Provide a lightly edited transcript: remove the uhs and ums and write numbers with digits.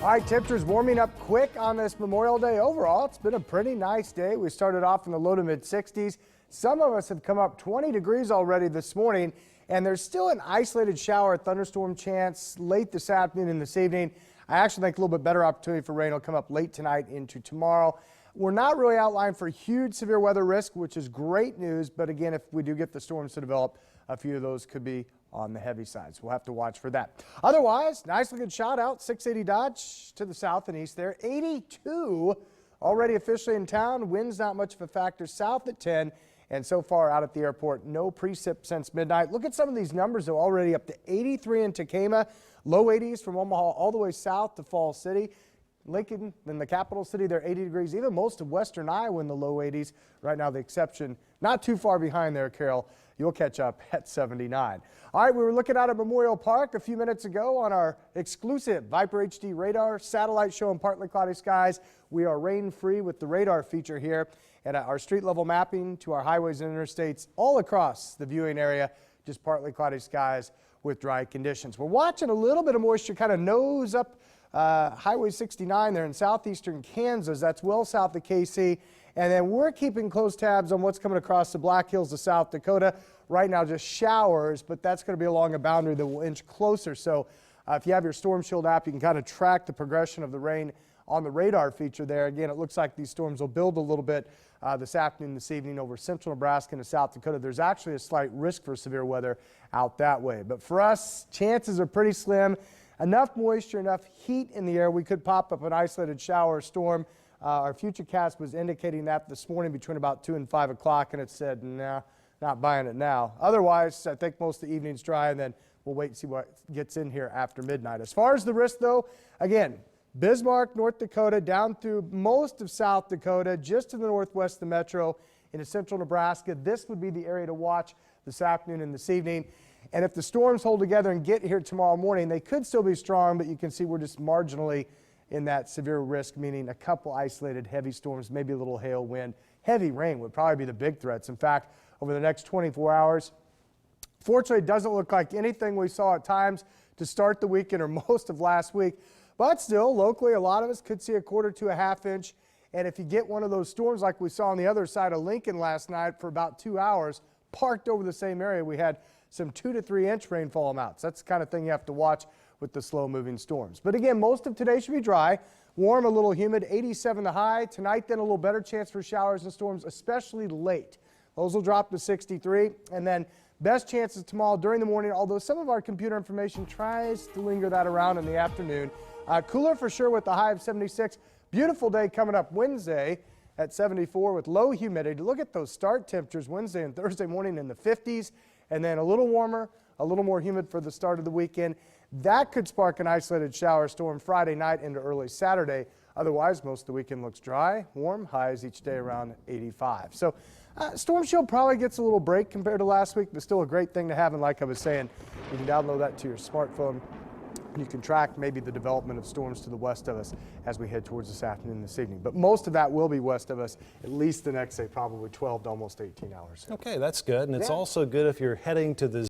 All right, temperatures warming up quick on this Memorial Day. Overall, it's been a pretty nice day. We started off in the low to mid 60s. Some of us have come up 20 degrees already this morning, and there's still an isolated shower thunderstorm chance late this afternoon and this evening. I actually think a little bit better opportunity for rain will come up late tonight into tomorrow. We're not really outlined for huge severe weather risk, which is great news. But again, if we do get the storms to develop, a few of those could be on the heavy side. So we'll have to watch for that. Otherwise, nice looking shot out. 680 Dodge to the south and east there. 82 already officially in town. Wind's not much of a factor south at 10. And so far out at the airport, no precip since midnight. Look at some of these numbers, though, already up to 83 in Takema. Low 80s from Omaha all the way south to Falls City. Lincoln, in the capital city, they're 80 degrees. Even most of western Iowa in the low 80s. Right now, the exception, not too far behind there, Carol. You'll catch up at 79. All right, we were looking out at Memorial Park a few minutes ago on our exclusive Viper HD radar satellite showing partly cloudy skies. We are rain-free with the radar feature here, and our street level mapping to our highways and interstates all across the viewing area, just partly cloudy skies with dry conditions. We're watching a little bit of moisture kind of nose up Highway 69 there in southeastern Kansas. That's well south of KC. And then we're keeping close tabs on what's coming across the Black Hills of South Dakota. Right now just showers, but that's going to be along a boundary that will inch closer. So if you have your Storm Shield app, you can kind of track the progression of the rain on the radar feature there. Again, it looks like these storms will build a little bit this afternoon, this evening over central Nebraska and South Dakota. There's actually a slight risk for severe weather out that way. But for us, chances are pretty slim. Enough moisture, enough heat in the air, we could pop up an isolated shower or storm. Our futurecast was indicating that this morning between about 2 and 5 o'clock, and it said, nah, not buying it now. Otherwise, I think most of the evening's dry, and then we'll wait and see what gets in here after midnight. As far as the risk, though, again, Bismarck, North Dakota, down through most of South Dakota, just to the northwest of the metro into central Nebraska. This would be the area to watch this afternoon and this evening. And if the storms hold together and get here tomorrow morning, they could still be strong, but you can see we're just marginally in that severe risk, meaning a couple isolated heavy storms, maybe a little hail, wind. Heavy rain would probably be the big threats. In fact, over the next 24 hours, fortunately, it doesn't look like anything we saw at times to start the weekend or most of last week. But still, locally, a lot of us could see a quarter to a half inch. And if you get one of those storms like we saw on the other side of Lincoln last night for about 2 hours, parked over the same area, we had some 2 to 3 inch rainfall amounts. That's the kind of thing you have to watch with the slow moving storms. But again, most of today should be dry, warm, a little humid, 87 the high. Tonight then a little better chance for showers and storms, especially late. Those will drop to 63. And then best chances tomorrow during the morning, although some of our computer information tries to linger that around in the afternoon. Cooler for sure with the high of 76. Beautiful day coming up Wednesday at 74 with low humidity. Look at those start temperatures Wednesday and Thursday morning in the 50s. And then a little warmer, a little more humid for the start of the weekend. That could spark an isolated shower storm Friday night into early Saturday. Otherwise, most of the weekend looks dry, warm, highs each day around 85. So Storm Shield probably gets a little break compared to last week, but still a great thing to have. And like I was saying, you can download that to your smartphone. You can track maybe the development of storms to the west of us as we head towards this afternoon and this evening. But most of that will be west of us, at least the next, say, probably 12 to almost 18 hours. Okay, that's good. And it's also good if you're heading to the